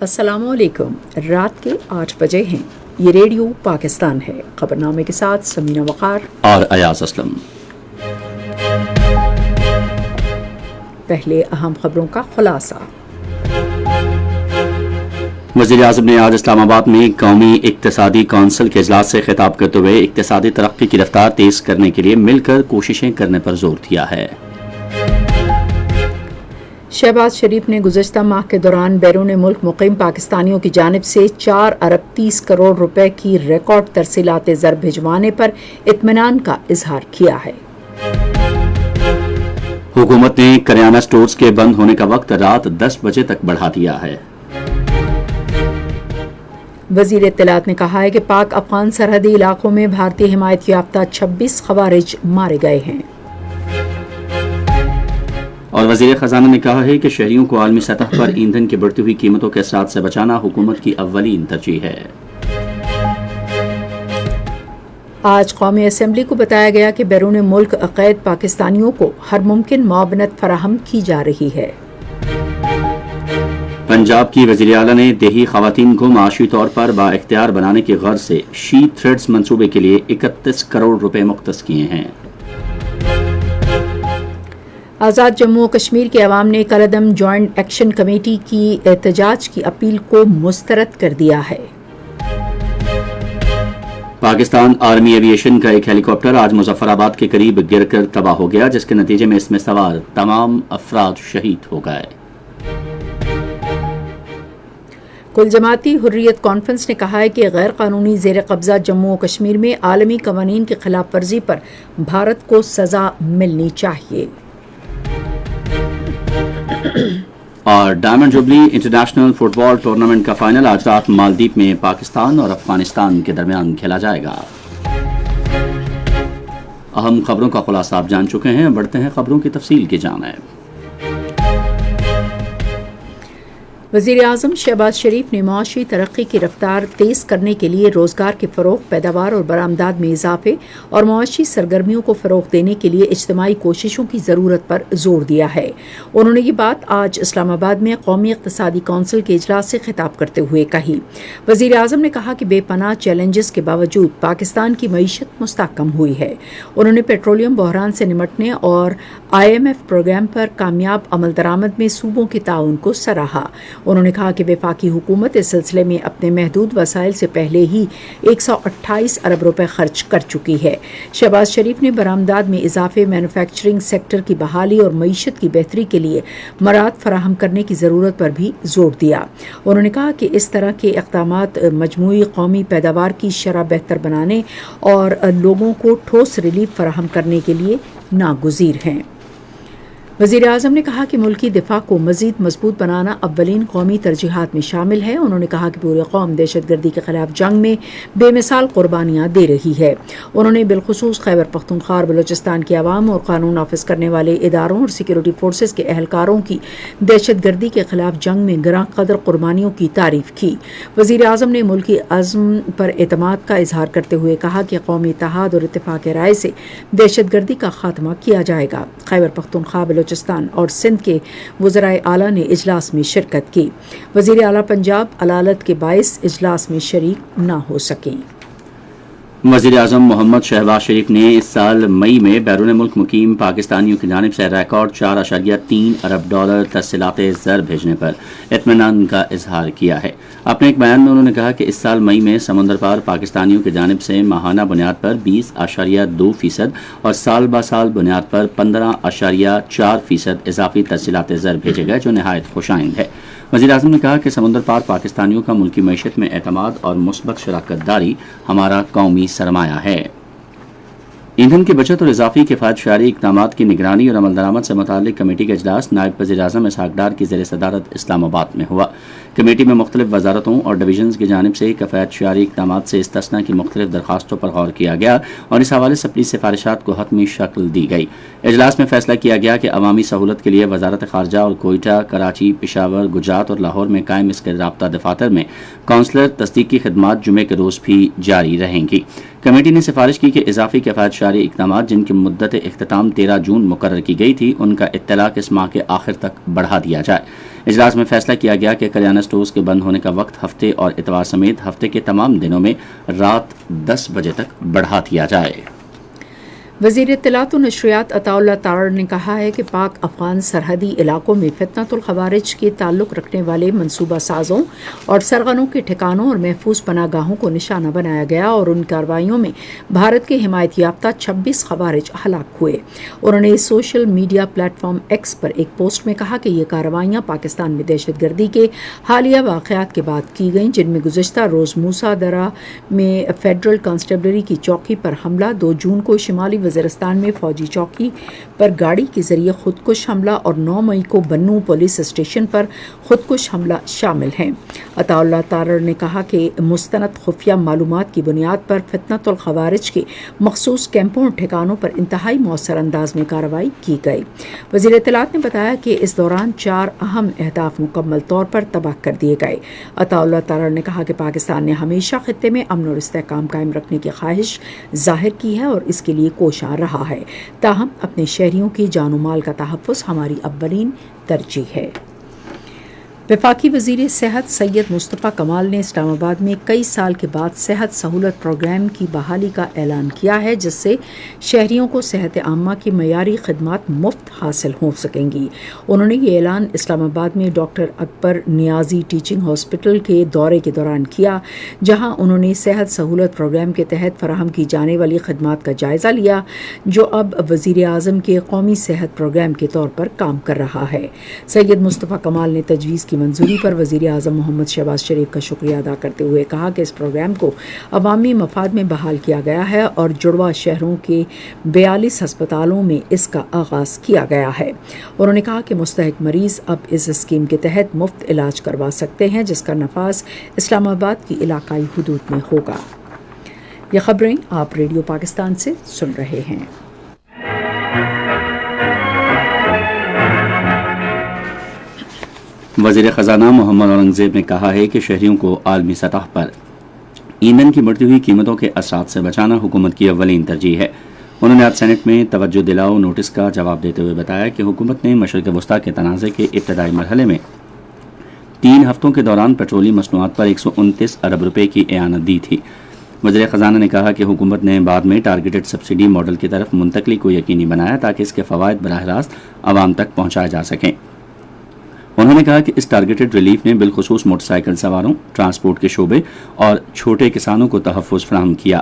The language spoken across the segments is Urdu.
السلام علیکم۔ رات کے 8 بجے ہیں۔ یہ ریڈیو پاکستان ہے۔ خبرنامے کے ساتھ سمینہ وقار اور ایاز اسلم۔ پہلے اہم خبروں کا خلاصہ۔ وزیر اعظم نے آج اسلام آباد میں قومی اقتصادی کونسل کے اجلاس سے خطاب کرتے ہوئے اقتصادی ترقی کی رفتار تیز کرنے کے لیے مل کر کوششیں کرنے پر زور دیا ہے۔ شہباز شریف نے گزشتہ ماہ کے دوران بیرون ملک مقیم پاکستانیوں کی جانب سے 4 ارب 30 کروڑ روپے کی ریکارڈ ترسیلات زر بھجوانے پر اطمینان کا اظہار کیا ہے۔ حکومت نے کریانہ سٹورز کے بند ہونے کا وقت رات 10 بجے تک بڑھا دیا ہے۔ وزیر اطلاعات نے کہا ہے کہ پاک افغان سرحدی علاقوں میں بھارتی حمایت یافتہ 26 خوارج مارے گئے ہیں۔ اور وزیر خزانہ نے کہا ہے کہ شہریوں کو عالمی سطح پر ایندھن کی بڑھتی ہوئی قیمتوں کے اثرات سے بچانا حکومت کی اولین ترجیح ہے۔ آج قومی اسمبلی کو بتایا گیا کہ بیرون ملک قید پاکستانیوں کو ہر ممکن معاونت فراہم کی جا رہی ہے۔ پنجاب کی وزیر اعلیٰ نے دیہی خواتین کو معاشی طور پر با اختیار بنانے کی غرض سے شی تھریڈز منصوبے کے لیے 31 کروڑ روپے مختص کیے ہیں۔ آزاد جموں و کشمیر کے عوام نے کالعدم جوائنٹ ایکشن کمیٹی کی احتجاج کی اپیل کو مسترد کر دیا ہے۔ پاکستان آرمی ایوی ایشن کا ایک ہیلی کاپٹر آج مظفر آباد کے قریب گر کر تباہ ہو گیا، جس کے نتیجے میں اس میں سوار تمام افراد شہید ہو گئے۔ کل جماعتی حریت کانفرنس نے کہا ہے کہ غیر قانونی زیر قبضہ جموں و کشمیر میں عالمی قوانین کی خلاف ورزی پر بھارت کو سزا ملنی چاہیے۔ اور ڈائمنڈ جوبلی انٹرنیشنل فٹ بال ٹورنامنٹ کا فائنل آج رات مالدیپ میں پاکستان اور افغانستان کے درمیان کھیلا جائے گا۔ اہم خبروں کا خلاصہ آپ جان چکے ہیں، بڑھتے ہیں خبروں کی تفصیل کی جانب۔ وزیر اعظم شہباز شریف نے معاشی ترقی کی رفتار تیز کرنے کے لیے روزگار کے فروغ، پیداوار اور برآمدات میں اضافے اور معاشی سرگرمیوں کو فروغ دینے کے لیے اجتماعی کوششوں کی ضرورت پر زور دیا ہے۔ انہوں نے یہ بات آج اسلام آباد میں قومی اقتصادی کونسل کے اجلاس سے خطاب کرتے ہوئے کہی۔ وزیر اعظم نے کہا کہ بے پناہ چیلنجز کے باوجود پاکستان کی معیشت مستحکم ہوئی ہے۔ انہوں نے پیٹرولیم بحران سے نمٹنے اور IMF پروگرام پر کامیاب عمل درآمد میں صوبوں کے تعاون کو سراہا۔ انہوں نے کہا کہ وفاقی حکومت اس سلسلے میں اپنے محدود وسائل سے پہلے ہی 128 ارب روپے خرچ کر چکی ہے۔ شہباز شریف نے برآمدات میں اضافے، مینوفیکچرنگ سیکٹر کی بحالی اور معیشت کی بہتری کے لیے مراعات فراہم کرنے کی ضرورت پر بھی زور دیا۔ انہوں نے کہا کہ اس طرح کے اقدامات مجموعی قومی پیداوار کی شرح بہتر بنانے اور لوگوں کو ٹھوس ریلیف فراہم کرنے کے لیے ناگزیر ہیں۔ وزیر اعظم نے کہا کہ ملکی دفاع کو مزید مضبوط بنانا اولین قومی ترجیحات میں شامل ہے۔ انہوں نے کہا کہ پوری قوم دہشت گردی کے خلاف جنگ میں بے مثال قربانیاں دے رہی ہے۔ انہوں نے بالخصوص خیبر پختونخوا اور بلوچستان کے عوام اور قانون نافذ کرنے والے اداروں اور سیکورٹی فورسز کے اہلکاروں کی دہشت گردی کے خلاف جنگ میں گراں قدر قربانیوں کی تعریف کی۔ وزیر اعظم نے ملکی عزم پر اعتماد کا اظہار کرتے ہوئے کہا کہ قومی اتحاد اور اتفاق رائے سے دہشت گردی کا خاتمہ کیا جائے گا۔ خیبر پختونخوا، بلوچستان اور سندھ کے وزرائے اعلیٰ نے اجلاس میں شرکت کی۔ وزیر اعلیٰ پنجاب علالت کے باعث اجلاس میں شریک نہ ہو سکیں۔ وزیر اعظم محمد شہباز شریف نے اس سال مئی میں بیرون ملک مقیم پاکستانیوں کی جانب سے ریکارڈ 4.3 ارب ڈالر ترسیلات زر بھیجنے پر اطمینان کا اظہار کیا ہے۔ اپنے ایک بیان میں انہوں نے کہا کہ اس سال مئی میں سمندر پار پاکستانیوں کی جانب سے ماہانہ بنیاد پر 20.2% اور سال بہ سال بنیاد پر 15.4% اضافی ترسیلات زر بھیجے گئے، جو نہایت خوش آئند ہے۔ وزیر اعظم نے کہا کہ سمندر پار پاکستانیوں کا ملکی معیشت میں اعتماد اور مثبت شراکت داری ہمارا قومی سرمایہ ہے۔ ایندھن کی بچت اور اضافی کفایت شعاری اقدامات کی نگرانی اور عمل درآمد سے متعلق کمیٹی کا اجلاس نائب وزیر اعظم اسحاق ڈار کی زیر صدارت اسلام آباد میں ہوا۔ کمیٹی میں مختلف وزارتوں اور ڈویژنز کی جانب سے کفایت شعاری اقدامات سے استثناء کی مختلف درخواستوں پر غور کیا گیا اور اس حوالے سے اپنی سفارشات کو حتمی شکل دی گئی۔ اجلاس میں فیصلہ کیا گیا کہ عوامی سہولت کے لیے وزارت خارجہ اور کوئٹہ، کراچی، پشاور، گجرات اور لاہور میں قائم اس کے رابطہ دفاتر میں کونسلر تصدیقی خدمات جمعے کے روز بھی جاری رہیں گی۔ کمیٹی نے سفارش کی کہ اضافی کفایت شعاری اقدامات جن کی مدت اختتام 13 جون مقرر کی گئی تھی، ان کا اطلاق اس ماہ کے آخر تک بڑھا دیا جائے۔ اجلاس میں فیصلہ کیا گیا کہ کریانہ سٹورز کے بند ہونے کا وقت ہفتے اور اتوار سمیت ہفتے کے تمام دنوں میں رات 10 بجے تک بڑھا دیا جائے۔ وزیر اطلاعات و نشریات عطا اللہ تارڑ نے کہا ہے کہ پاک افغان سرحدی علاقوں میں فتنۃ الخوارج کے تعلق رکھنے والے منصوبہ سازوں اور سرغنوں کے ٹھکانوں اور محفوظ پناہ گاہوں کو نشانہ بنایا گیا اور ان کارروائیوں میں بھارت کے حمایت یافتہ 26 خوارج ہلاک ہوئے۔ انہوں نے social media platform X پر ایک پوسٹ میں کہا کہ یہ کارروائیاں پاکستان میں دہشت گردی کے حالیہ واقعات کے بعد کی گئیں، جن میں گزشتہ روز موسیٰ درہ میں فیڈرل کانسٹیبلری کی چوکی پر حملہ، 2 جون کو شمالی وزیرستان میں فوجی چوکی پر گاڑی کے ذریعے خودکش حملہ اور 9 مئی کو بنو پولیس اسٹیشن پر خودکش حملہ شامل ہیں۔ عطا اللہ تارڑ نے کہا کہ مستند خفیہ معلومات کی بنیاد پر فتنۃ الخوارج کے مخصوص کیمپوں اور ٹھکانوں پر انتہائی مؤثر انداز میں کارروائی کی گئی۔ وزیر اطلاعات نے بتایا کہ اس دوران 4 اہم اہداف مکمل طور پر تباہ کر دیے گئے۔ عطا اللہ تارڑ نے کہا کہ پاکستان نے ہمیشہ خطے میں امن اور استحکام قائم رکھنے کی خواہش ظاہر کی ہے اور اس کے لیے کوشاں رہا ہے، تاہم اپنے شہریوں کی جان و مال کا تحفظ ہماری اولین ترجیح ہے۔ وفاقی وزیر صحت سید مصطفیٰ کمال نے اسلام آباد میں کئی سال کے بعد صحت سہولت پروگرام کی بحالی کا اعلان کیا ہے، جس سے شہریوں کو صحت عامہ کی معیاری خدمات مفت حاصل ہو سکیں گی۔ انہوں نے یہ اعلان اسلام آباد میں ڈاکٹر اکبر نیازی ٹیچنگ ہاسپٹل کے دورے کے دوران کیا، جہاں انہوں نے صحت سہولت پروگرام کے تحت فراہم کی جانے والی خدمات کا جائزہ لیا، جو اب وزیر اعظم کے قومی صحت پروگرام کے طور پر کام کر رہا ہے۔ سید مصطفیٰ کمال نے تجویز کی منظوری پر وزیر اعظم محمد شہباز شریف کا شکریہ ادا کرتے ہوئے کہا کہ اس پروگرام کو عوامی مفاد میں بحال کیا گیا ہے اور جڑواں شہروں کے 42 ہسپتالوں میں اس کا آغاز کیا گیا ہے۔ انہوں نے کہا کہ مستحق مریض اب اس اسکیم کے تحت مفت علاج کروا سکتے ہیں، جس کا نفاذ اسلام آباد کی علاقائی حدود میں ہوگا۔ یہ خبریں آپ ریڈیو پاکستان سے سن رہے ہیں۔ وزیر خزانہ محمد اورنگزیب نے کہا ہے کہ شہریوں کو عالمی سطح پر ایندھن کی بڑھتی ہوئی قیمتوں کے اثرات سے بچانا حکومت کی اولین ترجیح ہے۔ انہوں نے آج سینٹ میں توجہ دلاؤ نوٹس کا جواب دیتے ہوئے بتایا کہ حکومت نے مشرق وسطیٰ کے تنازع کے ابتدائی مرحلے میں 3 ہفتوں کے دوران پیٹرولیم مصنوعات پر 129 ارب روپے کی اعانت دی تھی۔ وزیر خزانہ نے کہا کہ حکومت نے بعد میں ٹارگیٹڈ سبسڈی ماڈل کی طرف منتقلی کو یقینی بنایا تاکہ اس کے فوائد براہ راست عوام تک پہنچائے جا سکیں۔ انہوں نے کہا کہ اس ٹارگیٹڈ ریلیف نے بالخصوص موٹر سائیکل سواروں، ٹرانسپورٹ کے شعبے اور چھوٹے کسانوں کو تحفظ فراہم کیا۔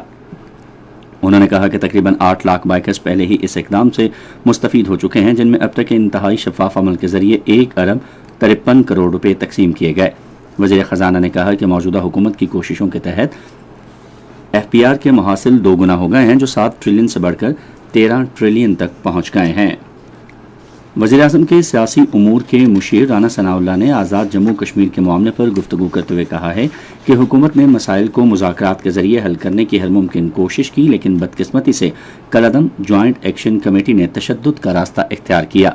انہوں نے کہا کہ تقریباً 8 لاکھ بائکرز پہلے ہی اس اقدام سے مستفید ہو چکے ہیں، جن میں اب تک انتہائی شفاف عمل کے ذریعے 1 ارب 53 کروڑ روپے تقسیم کیے گئے۔ وزیر خزانہ نے کہا کہ موجودہ حکومت کی کوششوں کے تحت FPR کے محاصل 2 گنا ہو گئے ہیں، جو 7 ٹریلین سے بڑھ کر 13 ٹریلین تک پہنچ گئے ہیں۔ وزیر اعظم کے سیاسی امور کے مشیر رانا ثناء اللہ نے آزاد جموں کشمیر کے معاملے پر گفتگو کرتے ہوئے کہا ہے کہ حکومت نے مسائل کو مذاکرات کے ذریعے حل کرنے کی ہر ممکن کوشش کی، لیکن بدقسمتی سے کالعدم جوائنٹ ایکشن کمیٹی نے تشدد کا راستہ اختیار کیا۔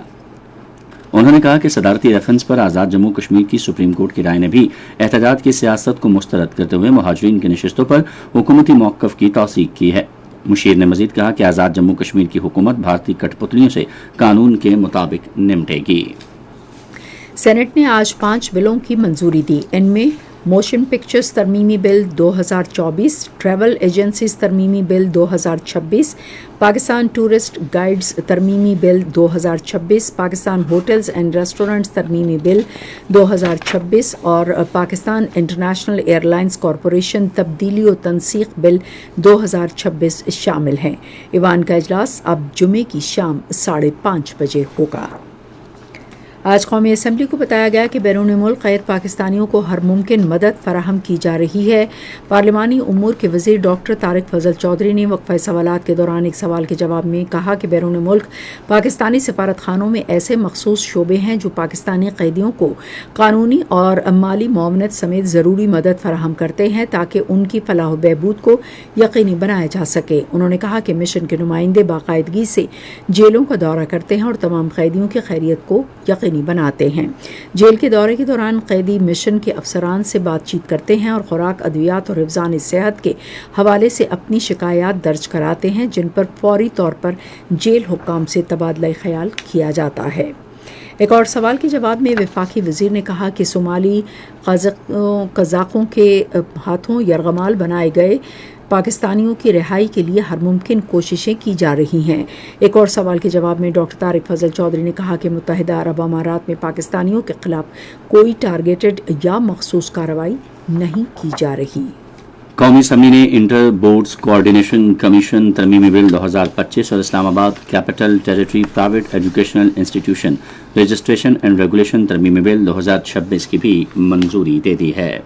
انہوں نے کہا کہ صدارتی ریفرنس پر آزاد جموں کشمیر کی سپریم کورٹ کی رائے نے بھی احتجاج کی سیاست کو مسترد کرتے ہوئے مہاجرین کی نشستوں پر حکومتی موقف کی توثیق کی ہے۔ مشیر نے مزید کہا کہ آزاد جموں کشمیر کی حکومت بھارتی کٹ پتلیوں سے قانون کے مطابق نمٹے گی۔ سینٹ نے آج 5 بلوں کی منظوری دی۔ ان میں موشن پکچرز ترمیمی بل 2024، ٹریول ایجنسیز ترمیمی بل 2026، پاکستان ٹورسٹ گائیڈز ترمیمی bill 2026، Pakistan hotels and restaurants ترمیمی بل 2026 اور Pakistan International Airlines Corporation تبدیلی و تنسیق بل 2026 شامل ہیں۔ ایوان کا اجلاس اب جمعے کی شام 5:30 بجے ہوگا۔ آج قومی اسمبلی کو بتایا گیا کہ بیرون ملک قید پاکستانیوں کو ہر ممکن مدد فراہم کی جا رہی ہے۔ پارلیمانی امور کے وزیر ڈاکٹر طارق فضل چودھری نے وقفہ سوالات کے دوران ایک سوال کے جواب میں کہا کہ بیرون ملک پاکستانی سفارت خانوں میں ایسے مخصوص شعبے ہیں جو پاکستانی قیدیوں کو قانونی اور مالی معاونت سمیت ضروری مدد فراہم کرتے ہیں تاکہ ان کی فلاح و بہبود کو یقینی بنایا جا سکے۔ انہوں نے کہا کہ مشن کے نمائندے باقاعدگی سے جیلوں کا دورہ کرتے ہیں اور تمام قیدیوں کی خیریت کو یقینی بناتے ہیں۔ جیل کے دورے کے دوران قیدی مشن کے افسران سے بات چیت کرتے ہیں اور خوراک، ادویات اور حفظان صحت کے حوالے سے اپنی شکایات درج کراتے ہیں، جن پر فوری طور پر جیل حکام سے تبادلہ خیال کیا جاتا ہے۔ ایک اور سوال کے جواب میں وفاقی وزیر نے کہا کہ صومالی قزاقوں کے ہاتھوں یرغمال بنائے گئے پاکستانیوں کی رہائی کے لیے ہر ممکن کوششیں کی جا رہی ہیں۔ ایک اور سوال کے جواب میں ڈاکٹر طارق فضل چودھری نے کہا کہ متحدہ عرب امارات میں پاکستانیوں کے خلاف کوئی ٹارگیٹڈ یا مخصوص کارروائی نہیں کی جا رہی۔ قومی اسمبلی نے انٹر بورڈز کوآرڈینیشن کمیشن ترمیمی بل 2025 اور Islamabad capital territory private educational institution registration and regulation ترمیمی بل 2026 کی بھی منظوری دے دی ہے۔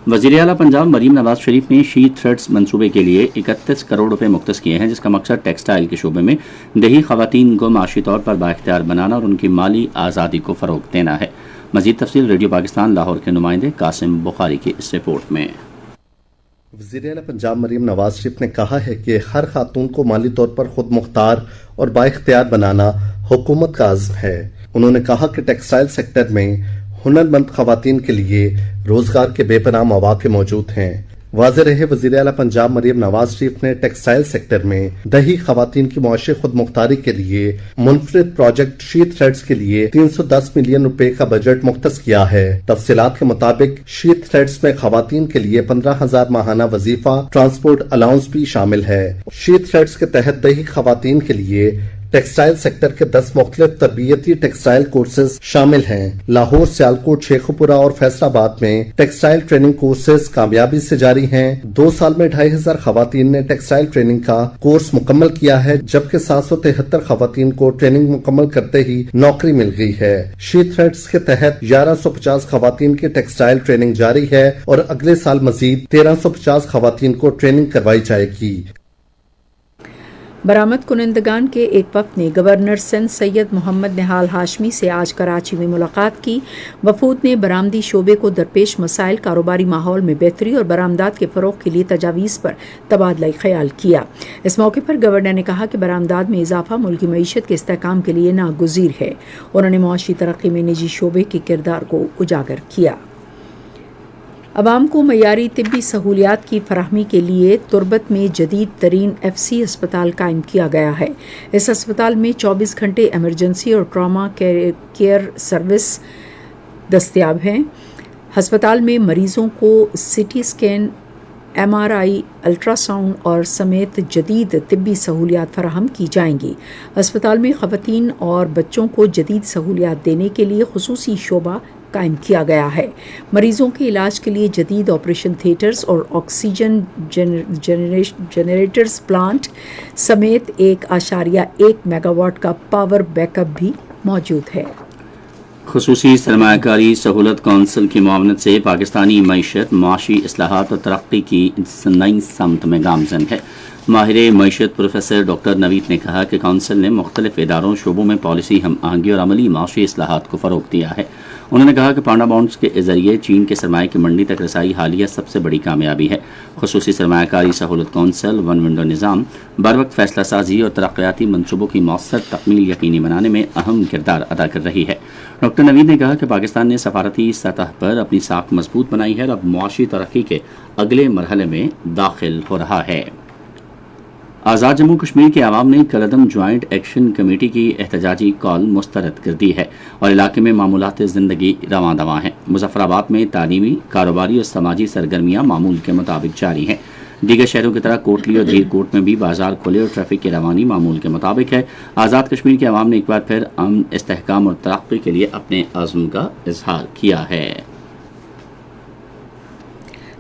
وزیر اعلیٰ پنجاب مریم نواز شریف نے شی تھریڈز منصوبے کے لیے 31 کروڑ روپے مختص کیے ہیں، جس کا مقصد ٹیکسٹائل کے شعبے میں دیہی خواتین کو معاشی طور پر بااختیار بنانا اور ان کی مالی آزادی کو فروغ دینا ہے۔ مزید تفصیل ریڈیو پاکستان لاہور کے نمائندے قاسم بخاری کی اس رپورٹ میں۔ وزیر اعلیٰ پنجاب مریم نواز شریف نے کہا ہے کہ ہر خاتون کو مالی طور پر خود مختار اور بااختیار بنانا حکومت کا عزم ہے۔ انہوں نے کہا کہ ٹیکسٹائل سیکٹر میں ہنرمند خواتین کے لیے روزگار کے بے پناہ مواقع موجود ہیں۔ واضح رہے، وزیر اعلیٰ پنجاب مریم نواز شریف نے ٹیکسٹائل سیکٹر میں دیہی خواتین کی معاشی خود مختاری کے لیے منفرد پروجیکٹ شی تھریڈز کے لیے 310 ملین روپے کا بجٹ مختص کیا ہے۔ تفصیلات کے مطابق شی تھریڈز میں خواتین کے لیے 15,000 ماہانہ وظیفہ ٹرانسپورٹ الاؤنس بھی شامل ہے۔ شی تھریڈز کے تحت دیہی خواتین کے لیے ٹیکسٹائل سیکٹر کے 10 مختلف تربیتی ٹیکسٹائل کورسز شامل ہیں۔ لاہور، سیالکوٹ، شیخوپورہ اور فیصل آباد میں ٹیکسٹائل ٹریننگ کورسز کامیابی سے جاری ہیں۔ 2 سال میں 2,500 خواتین نے ٹیکسٹائل ٹریننگ کا کورس مکمل کیا ہے، جبکہ 773 خواتین کو ٹریننگ مکمل کرتے ہی نوکری مل گئی ہے۔ شی تھریڈز کے تحت 1150 خواتین کی ٹیکسٹائل ٹریننگ جاری ہے اور اگلے سال مزید 1350 خواتین کو ٹریننگ کروائی جائے گی۔ برآمد کنندگان کے ایک وفد نے گورنر سندھ سید محمد نہال ہاشمی سے آج کراچی میں ملاقات کی۔ وفود نے برآمدی شعبے کو درپیش مسائل، کاروباری ماحول میں بہتری اور برآمدات کے فروغ کے لیے تجاویز پر تبادلہ خیال کیا۔ اس موقع پر گورنر نے کہا کہ برآمدات میں اضافہ ملکی معیشت کے استحکام کے لیے ناگزیر ہے۔ انہوں نے معاشی ترقی میں نجی شعبے کے کردار کو اجاگر کیا۔ عوام کو معیاری طبی سہولیات کی فراہمی کے لیے تربت میں جدید ترین FC اسپتال قائم کیا گیا ہے۔ اس اسپتال میں 24 گھنٹے ایمرجنسی اور ٹراما کیئر سروس دستیاب ہیں۔ ہسپتال میں مریضوں کو CT scan, MRI، ultra sound اور سمیت جدید طبی سہولیات فراہم کی جائیں گی۔ اسپتال میں خواتین اور بچوں کو جدید سہولیات دینے کے لیے خصوصی شعبہ قائم کیا گیا ہے۔ مریضوں کے علاج کے لیے جدید آپریشن تھیٹرز اور آکسیجن جنریٹرز پلانٹ سمیت 1.1 میگا واٹ کا پاور بیک اپ بھی موجود ہے۔ خصوصی سرمایہ کاری سہولت کونسل کی معاونت سے پاکستانی معیشت معاشی اصلاحات اور ترقی کی نئی سمت میں گامزن ہے۔ ماہر معیشت پروفیسر ڈاکٹر نوید نے کہا کہ کونسل نے مختلف اداروں شعبوں میں پالیسی ہم آہنگی اور عملی معاشی اصلاحات کو فروغ دیا ہے۔ انہوں نے کہا کہ پانڈا بانڈز کے ذریعے چین کے سرمایہ کی منڈی تک رسائی حالیہ سب سے بڑی کامیابی ہے۔ خصوصی سرمایہ کاری سہولت کونسل ون ونڈو نظام بروقت فیصلہ سازی اور ترقیاتی منصوبوں کی مؤثر تکمیل یقینی بنانے میں اہم کردار ادا کر رہی ہے۔ ڈاکٹر نوید نے کہا کہ پاکستان نے سفارتی سطح پر اپنی ساکھ مضبوط بنائی ہے اور اب معاشی ترقی کے اگلے مرحلے میں داخل ہو رہا ہے۔ آزاد جموں کشمیر کے عوام نے کالعدم جوائنٹ ایکشن کمیٹی کی احتجاجی کال مسترد کر دی ہے اور علاقے میں معمولات زندگی رواں دواں ہیں۔ مظفر آباد میں تعلیمی، کاروباری اور سماجی سرگرمیاں معمول کے مطابق جاری ہیں۔ دیگر شہروں کی طرح کوٹلی اور دھیر کوٹ میں بھی بازار کھلے اور ٹریفک کی روانی معمول کے مطابق ہے۔ آزاد کشمیر کے عوام نے ایک بار پھر امن، استحکام اور ترقی کے لیے اپنے عزم کا اظہار کیا ہے۔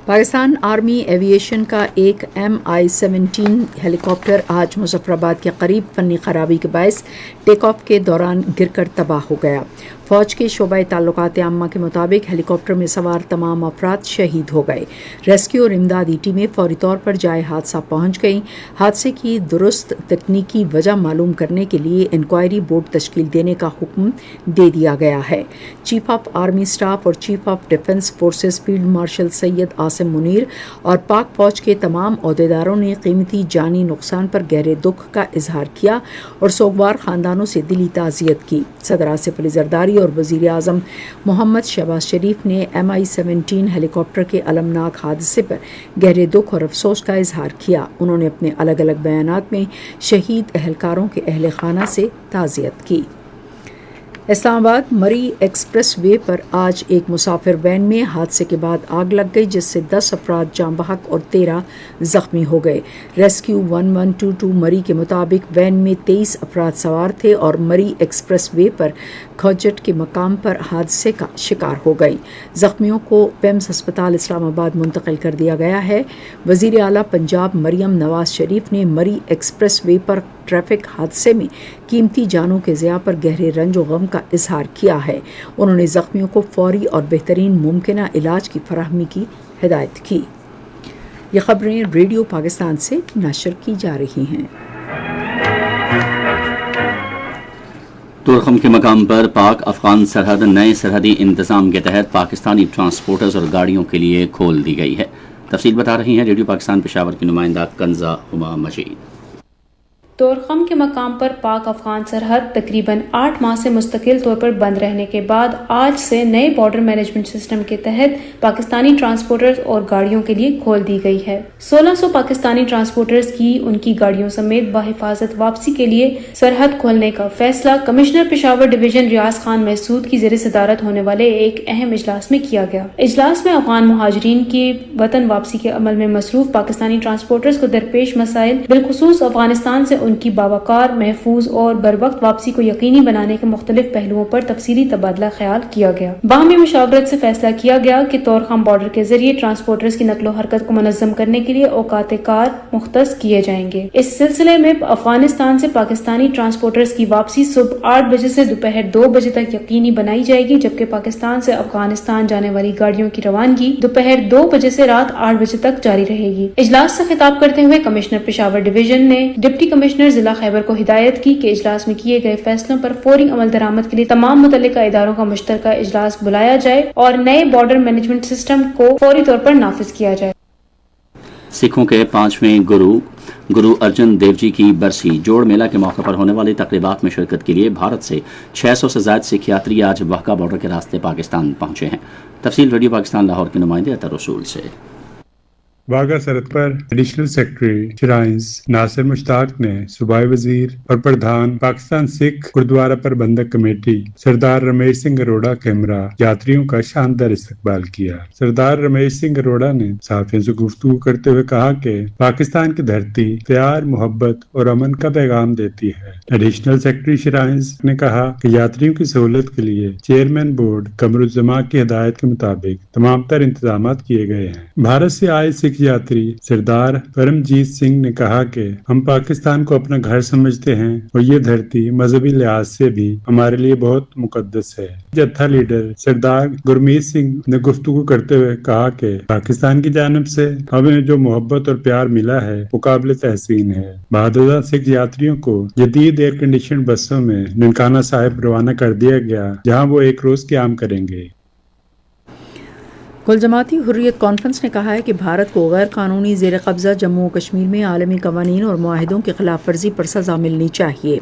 پاکستان آرمی ایوییشن کا ایک MI-17 ہیلی کاپٹر آج مظفر آباد کے قریب فنی خرابی کے باعث ٹیک آف کے دوران گر کر تباہ ہو گیا۔ فوج کے شعبہ تعلقات عامہ کے مطابق ہیلی کاپٹر میں سوار تمام افراد شہید ہو گئے۔ ریسکیو اور امدادی ٹیمیں فوری طور پر جائے حادثہ پہنچ گئیں۔ حادثے کی درست تکنیکی وجہ معلوم کرنے کے لیے انکوائری بورڈ تشکیل دینے کا حکم دے دیا گیا ہے۔ چیف آف آرمی اسٹاف اور chief of defence forces field marshal Syed Asim Munir اور پاک فوج کے تمام عہدیداروں نے قیمتی جانی نقصان پر گہرے دکھ کا اظہار کیا اور سوگوار خاندانوں سے دلی تعزیت کی۔ صدر آصف علی زرداری اور وزیر اعظم محمد شہباز شریف نے MI-17 ہیلی کاپٹر کے المناک حادثے پر گہرے دکھ اور افسوس کا اظہار کیا۔ انہوں نے اپنے الگ الگ بیانات میں شہید اہلکاروں کے اہل خانہ سے تعزیت کی۔ اسلام آباد مری ایکسپریس وے پر آج ایک مسافر وین میں حادثے کے بعد آگ لگ گئی، جس سے 10 افراد جاں بحق اور 13 زخمی ہو گئے۔ ریسکیو 1122 مری کے مطابق وین میں 23 افراد سوار تھے اور مری ایکسپریس وے پر کھوجٹ کے مقام پر حادثے کا شکار ہو گئی۔ زخمیوں کو پیمز ہسپتال اسلام آباد منتقل کر دیا گیا ہے۔ وزیر اعلیٰ پنجاب مریم نواز شریف نے مری ایکسپریس وے پر ٹریفک حادثے میں قیمتی جانوں کے ضیاع پر گہرے رنج و غم کا اظہار کیا ہے۔ انہوں نے زخمیوں کو فوری اور بہترین ممکنہ علاج کی فراہمی کی ہدایت کی۔ یہ خبریں ریڈیو پاکستان سے نشر کی جا رہی ہیں۔ تورخم کے مقام پر پاک افغان سرحد نئے سرحدی انتظام کے تحت پاکستانی ٹرانسپورٹرز اور گاڑیوں کے لیے کھول دی گئی ہے۔ تفصیل بتا رہی ہیں ریڈیو پاکستان پشاور کی نمائندہ کنزہ ہما مجید۔ تورخم کے مقام پر پاک افغان سرحد تقریباً 8 ماہ سے مستقل طور پر بند رہنے کے بعد آج سے نئے بارڈر مینجمنٹ سسٹم کے تحت پاکستانی ٹرانسپورٹرز اور گاڑیوں کے لیے کھول دی گئی ہے۔ 1600 پاکستانی ٹرانسپورٹرز کی ان کی گاڑیوں سمیت بحفاظت واپسی کے لیے سرحد کھولنے کا فیصلہ کمشنر پشاور ڈویژن ریاض خان محسود کی زیر صدارت ہونے والے ایک اہم اجلاس میں کیا گیا۔ اجلاس میں افغان مہاجرین کی وطن واپسی کے عمل میں مصروف پاکستانی ٹرانسپورٹرز کو درپیش مسائل، بالخصوص افغانستان سے ان کی باوقار، محفوظ اور بروقت واپسی کو یقینی بنانے کے مختلف پہلوؤں پر تفصیلی تبادلہ خیال کیا گیا۔ باہمی مشاورت سے فیصلہ کیا گیا کہ تورخم بارڈر کے ذریعے ٹرانسپورٹرز کی نقل و حرکت کو منظم کرنے کے لیے اوقات کار مختص کیے جائیں گے۔ اس سلسلے میں افغانستان سے پاکستانی ٹرانسپورٹرز کی واپسی صبح 8 بجے سے دوپہر 2 بجے تک یقینی بنائی جائے گی، جبکہ پاکستان سے افغانستان جانے والی گاڑیوں کی روانگی دوپہر 2 بجے سے رات 8 بجے تک جاری رہے گی۔ اجلاس سے خطاب کرتے ہوئے کمشنر پشاور ڈویژن نے ڈپٹی کمشنر ضلع خیبر کو ہدایت کی کہ اجلاس میں کیے گئے فیصلوں پر فوری عمل درآمد کے لیے تمام متعلقہ اداروں کا مشترکہ اجلاس بلایا جائے اور نئے بارڈر مینجمنٹ سسٹم کو فوری طور پر نافذ کیا جائے۔ سکھوں کے 5ویں گرو ارجن دیو جی کی برسی جوڑ میلہ کے موقع پر ہونے والی تقریبات میں شرکت کے لیے بھارت سے 600 سے زائد سکھ یاتری آج واہگہ بارڈر کے راستے پاکستان پہنچے ہیں۔ تفصیل ریڈیو پاکستان لاہور کے نمائندے اطہر رسول سے۔ واہگہ سرحد پر ایڈیشنل سیکرٹری شرائنز ناصر مشتاق نے صوبائی وزیر اور پردھان پاکستان سکھ گردوارہ پربندھک کمیٹی سردار رمیش سنگھ اروڑہ کے ہمراہ یاتریوں کا شاندار استقبال کیا۔ سردار رمیش سنگھ اروڑہ نے صحافیوں سے گفتگو کرتے ہوئے کہا کہ پاکستان کی دھرتی پیار، محبت اور امن کا پیغام دیتی ہے۔ ایڈیشنل سیکرٹری شرائنز نے کہا کہ یاتریوں کی سہولت کے لیے چیئرمین بورڈ قمر الزما کی ہدایت کے مطابق تمام تر انتظامات کیے گئے ہیں۔ بھارت سے آئے سکھ یاتری سردار پرمجیت سنگھ نے کہا کہ ہم پاکستان کو اپنا گھر سمجھتے ہیں اور یہ دھرتی مذہبی لحاظ سے بھی ہمارے لیے بہت مقدس ہے۔ جتھا لیڈر سردار گرمیت سنگھ نے گفتگو کرتے ہوئے کہا کہ پاکستان کی جانب سے ہمیں جو محبت اور پیار ملا ہے وہ قابل تحسین ہے۔ بہادر سکھ یاتریوں کو جدید ایئر کنڈیشن بسوں میں ننکانہ صاحب روانہ کر دیا گیا، جہاں وہ 1 روز قیام کریں گے۔ کل جماعتی حریت کانفرنس نے کہا ہے کہ بھارت کو غیر قانونی زیر قبضہ جموں و کشمیر میں عالمی قوانین اور معاہدوں کی خلاف ورزی پر سزا ملنی چاہیے۔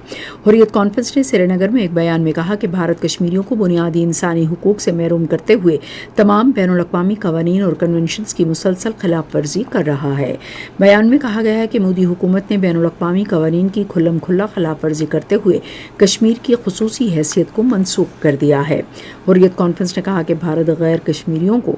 حریت کانفرنس نے سری نگر میں ایک بیان میں کہا کہ بھارت کشمیریوں کو بنیادی انسانی حقوق سے محروم کرتے ہوئے تمام بین الاقوامی قوانین اور کنونشنز کی مسلسل خلاف ورزی کر رہا ہے۔ بیان میں کہا گیا ہے کہ مودی حکومت نے بین الاقوامی قوانین کی کھلم کھلا خلاف ورزی کرتے ہوئے کشمیر کی خصوصی حیثیت کو منسوخ کر دیا ہے۔ حریت کانفرنس نے کہا کہ بھارت غیر کشمیریوں کو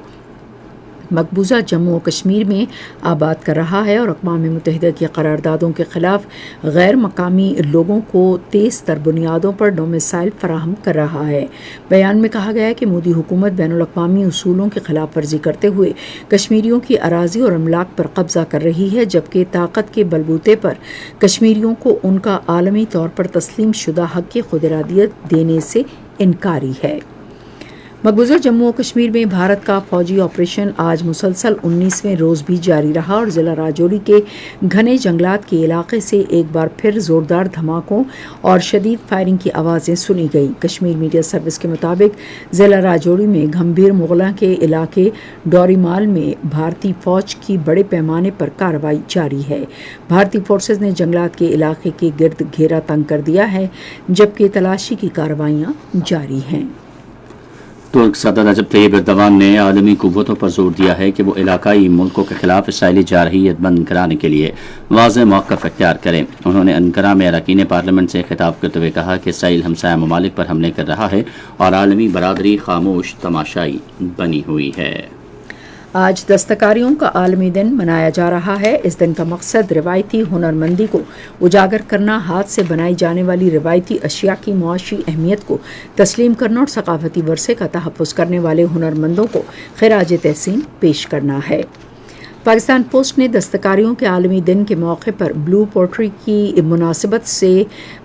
مقبوضہ جموں و کشمیر میں آباد کر رہا ہے اور اقوام متحدہ کی قراردادوں کے خلاف غیر مقامی لوگوں کو تیز تر بنیادوں پر ڈومیسائل فراہم کر رہا ہے۔ بیان میں کہا گیا ہے کہ مودی حکومت بین الاقوامی اصولوں کی خلاف ورزی کرتے ہوئے کشمیریوں کی اراضی اور املاک پر قبضہ کر رہی ہے، جبکہ طاقت کے بلبوتے پر کشمیریوں کو ان کا عالمی طور پر تسلیم شدہ حق کی خود ارادیت دینے سے انکاری ہے۔ مقبوضہ جموں و کشمیر میں بھارت کا فوجی آپریشن آج مسلسل 19ویں روز بھی جاری رہا اور ضلع راجوری کے گھنے جنگلات کے علاقے سے ایک بار پھر زوردار دھماکوں اور شدید فائرنگ کی آوازیں سنی گئیں۔ کشمیر میڈیا سروس کے مطابق ضلع راجوری میں گھمبیر مغلاں کے علاقے ڈوریمال میں بھارتی فوج کی بڑے پیمانے پر کارروائی جاری ہے۔ بھارتی فورسز نے جنگلات کے علاقے کے گرد گھیرا تنگ کر دیا ہے، جبکہ تلاشی کی کارروائیاں جاری ہیں۔ ترک صدر رجب طیب ایردوان نے عالمی قوتوں پر زور دیا ہے کہ وہ علاقائی ملکوں کے خلاف اسرائیلی جارحیت بند کرانے کے لیے واضح موقف اختیار کریں. انہوں نے انقرہ میں اراکین پارلیمنٹ سے خطاب کرتے ہوئے کہا کہ اسرائیل ہمسایہ ممالک پر حملے کر رہا ہے اور عالمی برادری خاموش تماشائی بنی ہوئی ہے. آج دستکاریوں کا عالمی دن منایا جا رہا ہے. اس دن کا مقصد روایتی ہنرمندی کو اجاگر کرنا، ہاتھ سے بنائی جانے والی روایتی اشیاء کی معاشی اہمیت کو تسلیم کرنا اور ثقافتی ورثے کا تحفظ کرنے والے ہنرمندوں کو خراج تحسین پیش کرنا ہے. پاکستان پوسٹ نے دستکاریوں کے عالمی دن کے موقع پر بلو پورٹری کی مناسبت سے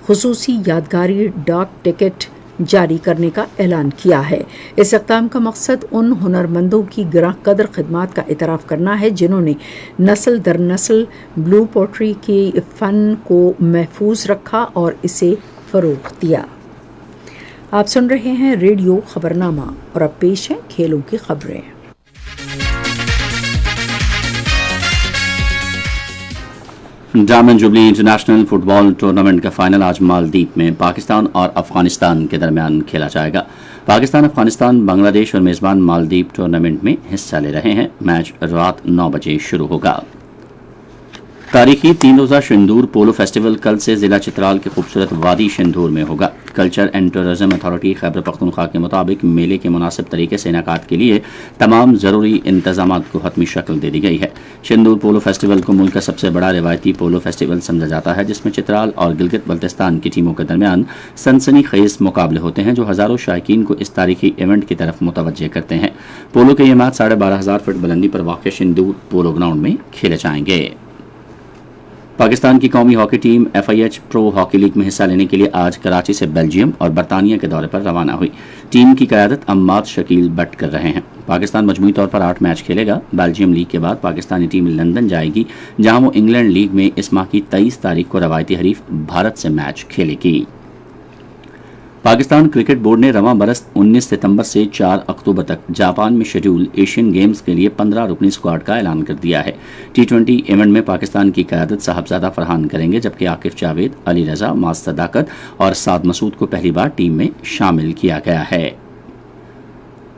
خصوصی یادگاری ڈاک ٹکٹ جاری کرنے کا اعلان کیا ہے. اس اقدام کا مقصد ان ہنرمندوں کی گراں قدر خدمات کا اعتراف کرنا ہے جنہوں نے نسل در نسل بلو پورٹری کے فن کو محفوظ رکھا اور اسے فروغ دیا. آپ سن رہے ہیں ریڈیو خبرنامہ اور اب پیش ہیں کھیلوں کی خبریں. ڈائمنڈ جوبلی انٹرنیشنل فٹ بال ٹورنامنٹ کا فائنل آج مالدیپ میں پاکستان اور افغانستان کے درمیان کھیلا جائے گا. پاکستان، افغانستان، بنگلہ دیش اور میزبان مالدیپ ٹورنامنٹ میں حصہ لے رہے ہیں. میچ رات 9 بجے شروع ہوگا. تاریخی 3 روزہ شندور پولو فیسٹیول کل سے ضلع چترال کے خوبصورت وادی شندور میں ہوگا. Culture and tourism authority Khyber Pakhtunkhwa کے مطابق میلے کے مناسب طریقے سے انعقاد کے لیے تمام ضروری انتظامات کو حتمی شکل دے دی گئی ہے. شندور پولو فیسٹیول کو ملک کا سب سے بڑا روایتی پولو فیسٹیول سمجھا جاتا ہے جس میں چترال اور گلگت بلتستان کی ٹیموں کے درمیان سنسنی خیز مقابلے ہوتے ہیں جو ہزاروں شائقین کو اس تاریخی ایونٹ کی طرف متوجہ کرتے ہیں. پولو کے یہ میچ 12,500 فٹ بلندی پر واقع شندور پولو گراؤنڈ میں کھیلے جائیں گے. پاکستان کی قومی ہاکی ٹیم FIH پرو ہاکی لیگ میں حصہ لینے کے لیے آج کراچی سے بیلجیم اور برطانیہ کے دورے پر روانہ ہوئی. ٹیم کی قیادت عماد شکیل بٹ کر رہے ہیں. پاکستان مجموعی طور پر 8 میچ کھیلے گا. بیلجیم لیگ کے بعد پاکستانی ٹیم لندن جائے گی جہاں وہ انگلینڈ لیگ میں اس ماہ کی 23 تاریخ کو روایتی حریف بھارت سے میچ کھیلے گی. پاکستان کرکٹ بورڈ نے رواں برس 19 ستمبر سے 4 اکتوبر تک جاپان میں شیڈول ایشین گیمز کے لیے 15 رکنی اسکواڈ کا اعلان کر دیا ہے. T20 ایونٹ میں پاکستان کی قیادت صاحبزادہ فرحان کریں گے جبکہ عاقف جاوید، علی رضا، معاذ صداقت اور سعد مسعود کو پہلی بار ٹیم میں شامل کیا گیا ہے.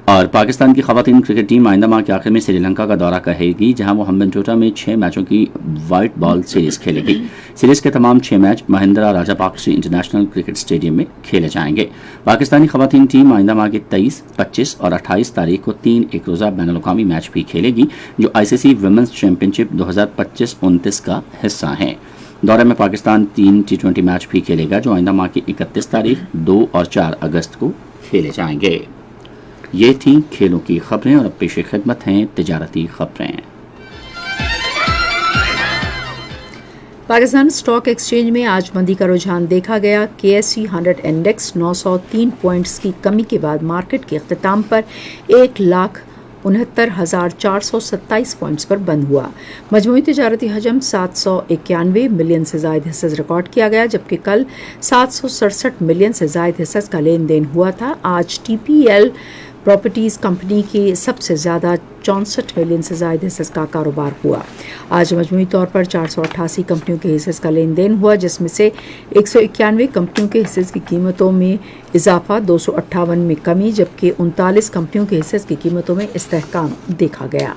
اور پاکستان کی خواتین کرکٹ ٹیم آئندہ ماہ کے آخر میں سری لنکا کا دورہ کرے گی جہاں وہ ہمبنٹوٹا میں 6 میچوں کی وائٹ بال سیریز کھیلے گی. سیریز کے تمام 6 میچ مہندرا راجہ پاکسی انٹرنیشنل کرکٹ اسٹیڈیم میں کھیلے جائیں گے. پاکستانی خواتین ٹیم آئندہ ماہ کی 23، 25 اور 28 تاریخ کو 3 ایک روزہ بین الاقوامی میچ بھی کھیلے گی جو ICC ویمنز چیمپئن شپ 2025-29 کا حصہ ہیں. دورے میں پاکستان 3 T20 میچ بھی کھیلے گا جو آئندہ ماہ کی 31 تاریخ، 2 اور 4 اگست کو کھیلے جائیں گے. یہ تھیں کھیلوں کی خبریں اور اب پیش خدمت ہیں تجارتی خبریں. پاکستان اسٹاک ایکسچینج میں آج مندی کا رجحان دیکھا گیا. KSE 100 انڈیکس 903 پوائنٹس کی کمی کے بعد مارکیٹ کے اختتام پر 1,69,427 پوائنٹس پر بند ہوا. مجموعی تجارتی حجم 791 ملین سے زائد حصص ریکارڈ کیا گیا جبکہ کل 767 ملین سے زائد حصص کا لین دین ہوا تھا. آج TPL پراپرٹیز کمپنی کی سب سے زیادہ 64 ملین سے زائد حصص کا کاروبار ہوا. آج مجموعی طور پر 488 کمپنیوں کے حصص کا لین دین ہوا جس میں سے 191 کمپنیوں کے حصص کی قیمتوں میں اضافہ، 258 میں کمی جبکہ 39 کمپنیوں کے حصص کی قیمتوں میں استحکام دیکھا گیا.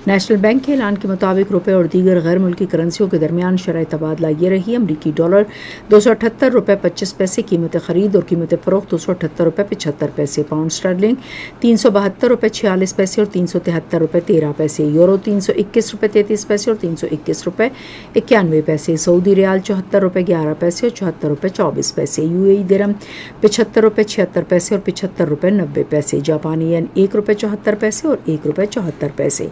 نیشنل بینک کے اعلان کے مطابق روپے اور دیگر غیر ملکی کرنسیوں کے درمیان شرح تبادلہ یہ رہی: امریکی ڈالر 278 روپے 25 پیسے قیمت خرید اور قیمت فروخت 278 روپے 75 پیسے، پاؤنڈ اسٹرلنگ 372 روپے 46 پیسے اور 373 روپے 13 پیسے، یورو 321 روپے 33 پیسے اور 321 روپے 91 پیسے، سعودی ریال 74 روپے 11 پیسے اور 74 روپے 24 پیسے، UAE درہم 75 روپے 76 پیسے اور 75 روپے 90 پیسے، جاپانی ین 1 روپے 74 پیسے اور 1 روپے 74 پیسے.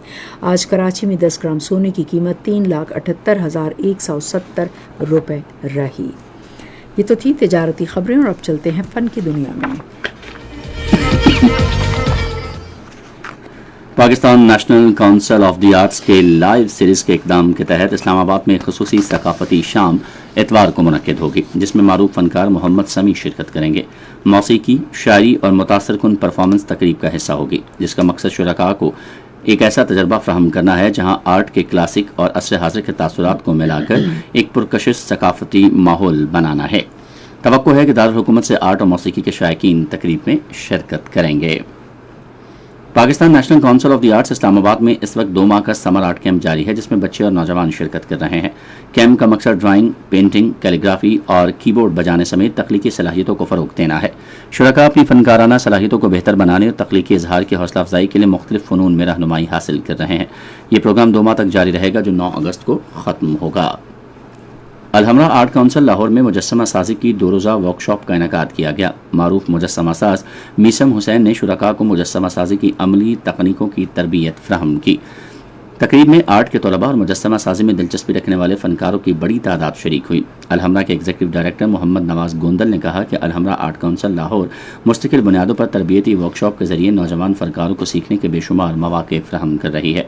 آج کراچی میں 10 گرام سونے کی قیمت 3,78,170 روپے رہی. یہ تو تھی تجارتی خبریں اور اب چلتے ہیں فن کی دنیا میں. Pakistan National Council of the arts کے لائیو سیریز کے اقدام کے تحت اسلام آباد میں ایک خصوصی ثقافتی شام اتوار کو منعقد ہوگی جس میں معروف فنکار محمد سمیع شرکت کریں گے. موسیقی، شاعری اور متاثر کن پرفارمنس تقریب کا حصہ ہوگی جس کا مقصد شرکاء کو ایک ایسا تجربہ فراہم کرنا ہے جہاں آرٹ کے کلاسک اور عصر حاضر کے تاثرات کو ملا کر ایک پرکشش ثقافتی ماحول بنانا ہے. توقع ہے کہ دارالحکومت سے آرٹ اور موسیقی کے شائقین تقریب میں شرکت کریں گے. Pakistan National Council of the Arts Islamabad میں اس وقت 2 ماہ کا سمر آرٹ کیمپ جاری ہے، جس میں بچے اور نوجوان شرکت کر رہے ہیں۔ کیمپ کا مقصد ڈرائنگ، پینٹنگ، کیلیگرافی اور کی بورڈ بجانے سمیت تخلیقی صلاحیتوں کو فروغ دینا ہے۔ شرکاء اپنی فنکارانہ صلاحیتوں کو بہتر بنانے اور تخلیقی اظہار کی حوصلہ افزائی کے لیے مختلف فنون میں رہنمائی حاصل کر رہے ہیں۔ یہ پروگرام 2 ماہ تک جاری رہے گا، جو 9 اگست کو ختم ہوگا۔ الحمرہ آرٹ کونسل لاہور میں مجسمہ سازی کی 2 روزہ ورک شاپ کا انعقاد کیا گیا۔ معروف مجسمہ ساز میسم حسین نے شرکاء کو مجسمہ سازی کی عملی تکنیکوں کی تربیت فراہم کی۔ تقریب میں آرٹ کے طلباء اور مجسمہ سازی میں دلچسپی رکھنے والے فنکاروں کی بڑی تعداد شریک ہوئی۔ الحمرہ کے ایگزیکٹو ڈائریکٹر محمد نواز گوندل نے کہا کہ الحمرہ آرٹ کونسل لاہور مستقل بنیادوں پر تربیتی ورک شاپ کے ذریعے نوجوان فنکاروں کو سیکھنے کے بے شمار مواقع فراہم کر رہی ہے۔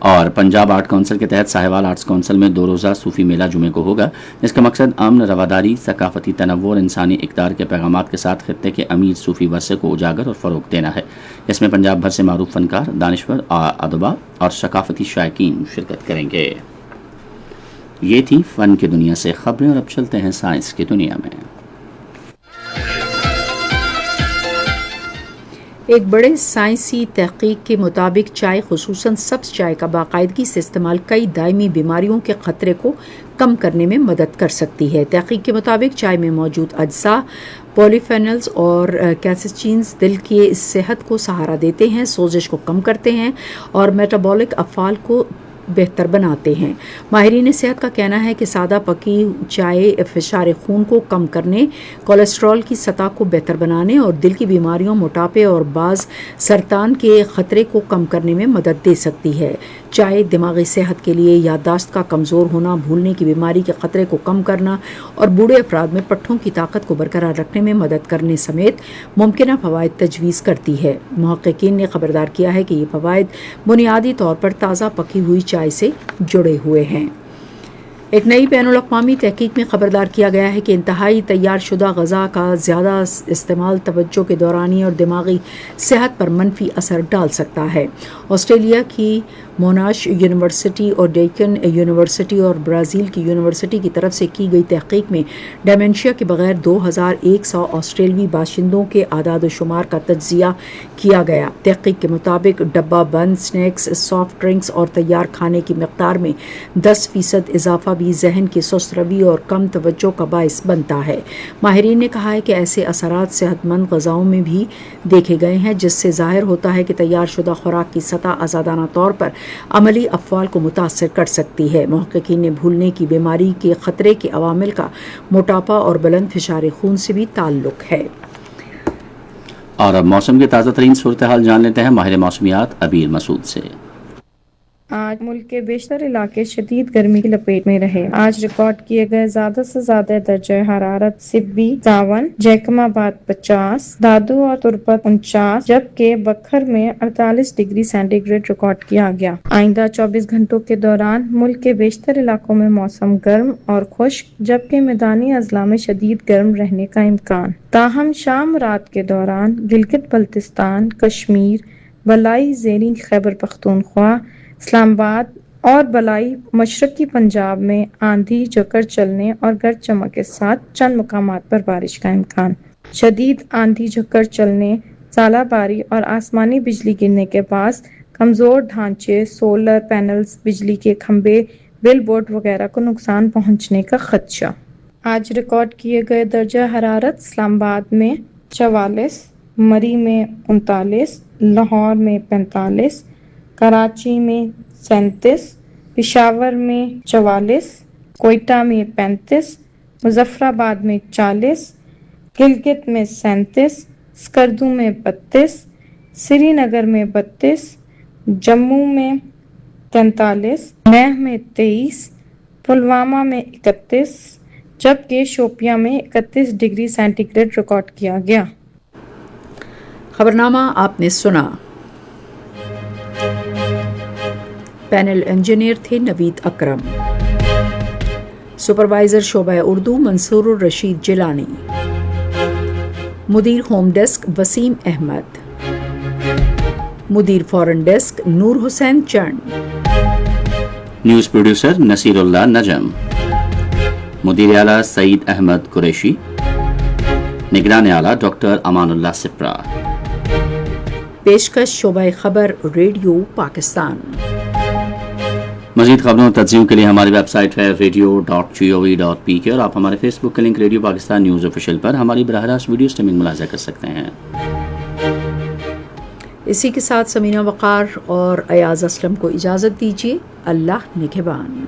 اور پنجاب آرٹ کونسل کے تحت ساہیوال آرٹس کونسل میں 2 روزہ صوفی میلہ جمعے کو ہوگا، جس کا مقصد امن، رواداری، ثقافتی تنوع اور انسانی اقدار کے پیغامات کے ساتھ خطے کے امیر صوفی ورثے کو اجاگر اور فروغ دینا ہے۔ اس میں پنجاب بھر سے معروف فنکار، دانشور، ادباء اور ثقافتی شائقین شرکت کریں گے۔ یہ تھی فن کی دنیا سے خبریں، اور اب چلتے ہیں سائنس کی دنیا میں۔ ایک بڑے سائنسی تحقیق کے مطابق چائے، خصوصاً سبز چائے کا باقاعدگی سے استعمال کئی دائمی بیماریوں کے خطرے کو کم کرنے میں مدد کر سکتی ہے۔ تحقیق کے مطابق چائے میں موجود اجزاء، پولیفینولز اور کیسیچینز دل کی صحت کو سہارا دیتے ہیں، سوزش کو کم کرتے ہیں اور میٹابولک افعال کو بہتر بناتے ہیں۔ ماہرین صحت کا کہنا ہے کہ سادہ پکی چائے فشار خون کو کم کرنے، کولیسٹرول کی سطح کو بہتر بنانے اور دل کی بیماریوں، موٹاپے اور بعض سرطان کے خطرے کو کم کرنے میں مدد دے سکتی ہے۔ چائے دماغی صحت کے لیے یادداشت کا کمزور ہونا، بھولنے کی بیماری کے خطرے کو کم کرنا اور بوڑھے افراد میں پٹھوں کی طاقت کو برقرار رکھنے میں مدد کرنے سمیت ممکنہ فوائد تجویز کرتی ہے۔ محققین نے خبردار کیا ہے کہ یہ فوائد بنیادی طور پر تازہ پکی ہوئی چائے سے جڑے ہوئے ہیں۔ ایک نئی بین الاقوامی تحقیق میں خبردار کیا گیا ہے کہ انتہائی تیار شدہ غذا کا زیادہ استعمال توجہ کے دورانی اور دماغی صحت پر منفی اثر ڈال سکتا ہے۔ آسٹریلیا کی موناش یونیورسٹی اور ڈیکن یونیورسٹی اور برازیل کی یونیورسٹی کی طرف سے کی گئی تحقیق میں ڈیمنشیا کے بغیر 2100 آسٹریلوی باشندوں کے اعداد و شمار کا تجزیہ کیا گیا۔ تحقیق کے مطابق ڈبہ بند سنیکس، سافٹ ڈرنکس اور تیار کھانے کی مقدار میں 10% اضافہ بھی ذہن کی سست روی اور کم توجہ کا باعث بنتا ہے۔ ماہرین نے کہا ہے کہ ایسے اثرات صحت مند غذاؤں میں بھی دیکھے گئے ہیں، جس سے ظاہر ہوتا ہے کہ تیار شدہ خوراک کی سطح آزادانہ طور پر عملی افعال کو متاثر کر سکتی ہے۔ محققین نے بھولنے کی بیماری کے خطرے کے عوامل کا موٹاپا اور بلند فشار خون سے بھی تعلق ہے۔ اور اب موسم کی تازہ ترین صورتحال جان لیتے ہیں ماہر موسمیات عبیر مسعود سے۔ آج ملک کے بیشتر علاقے شدید گرمی کی لپیٹ میں رہے۔ آج ریکارڈ کیے گئے زیادہ سے زیادہ درجہ حرارت سبی 52، جیکم آباد 50، دادو اور تربت 49، جبکہ بکھر میں 48 ڈگری سینٹی گریڈ ریکارڈ کیا گیا۔ آئندہ 24 گھنٹوں کے دوران ملک کے بیشتر علاقوں میں موسم گرم اور خشک، جبکہ میدانی اضلاع میں شدید گرم رہنے کا امکان۔ تاہم شام رات کے دوران گلگت بلتستان، کشمیر، بالائی زیریں خیبر پختونخوا، اسلام آباد اور بالائی مشرقی پنجاب میں آندھی جھکڑ چلنے اور گرج چمک کے ساتھ چند مقامات پر بارش کا امکان۔ شدید آندھی جھکڑ چلنے، ژالہ باری اور آسمانی بجلی گرنے کے باعث کمزور ڈھانچے، سولر پینلز، بجلی کے کھمبے، بل بورڈ وغیرہ کو نقصان پہنچنے کا خدشہ۔ آج ریکارڈ کیے گئے درجہ حرارت اسلام آباد میں 44، مری میں 39، لاہور میں 45، کراچی میں 37، پشاور میں 44، کوئٹہ میں 35، مظفر آباد میں 40، گلگت میں 37، اسکردو میں 32، سری نگر میں 32، جموں میں 43، لیہ میں 23، پلوامہ میں 31، جبکہ شوپیاں میں 31 ڈگری سینٹی گریڈ ریکارڈ کیا گیا۔ خبرنامہ آپ نے سنا۔ پینل انجینئر تھے نوید اکرم، سپروائزر شعبہ اردو منصور الرشید جیلانی، مدیر ہوم ڈیسک وسیم احمد، مدیر فورن ڈیسک نور حسین چند، نیوز پروڈیوسر نصیر اللہ نجم، مدیر اعلیٰ سعید احمد قریشی، نگران اعلیٰ ڈاکٹر امان اللہ سپرا۔ پیشکش شعبہ خبر ریڈیو پاکستان۔ مزید خبروں اور تجزیوں کے لیے ہماری ویب سائٹ ہے radio.gov.pk اور آپ ہمارے فیس بک کے link Radio Pakistan News official پر ہماری براہ راست ویڈیو اسٹریمنگ ملاحظہ کر سکتے ہیں۔ اسی کے ساتھ سمینہ وقار اور ایاز اسلم کو اجازت دیجیے۔ اللہ نگہبان۔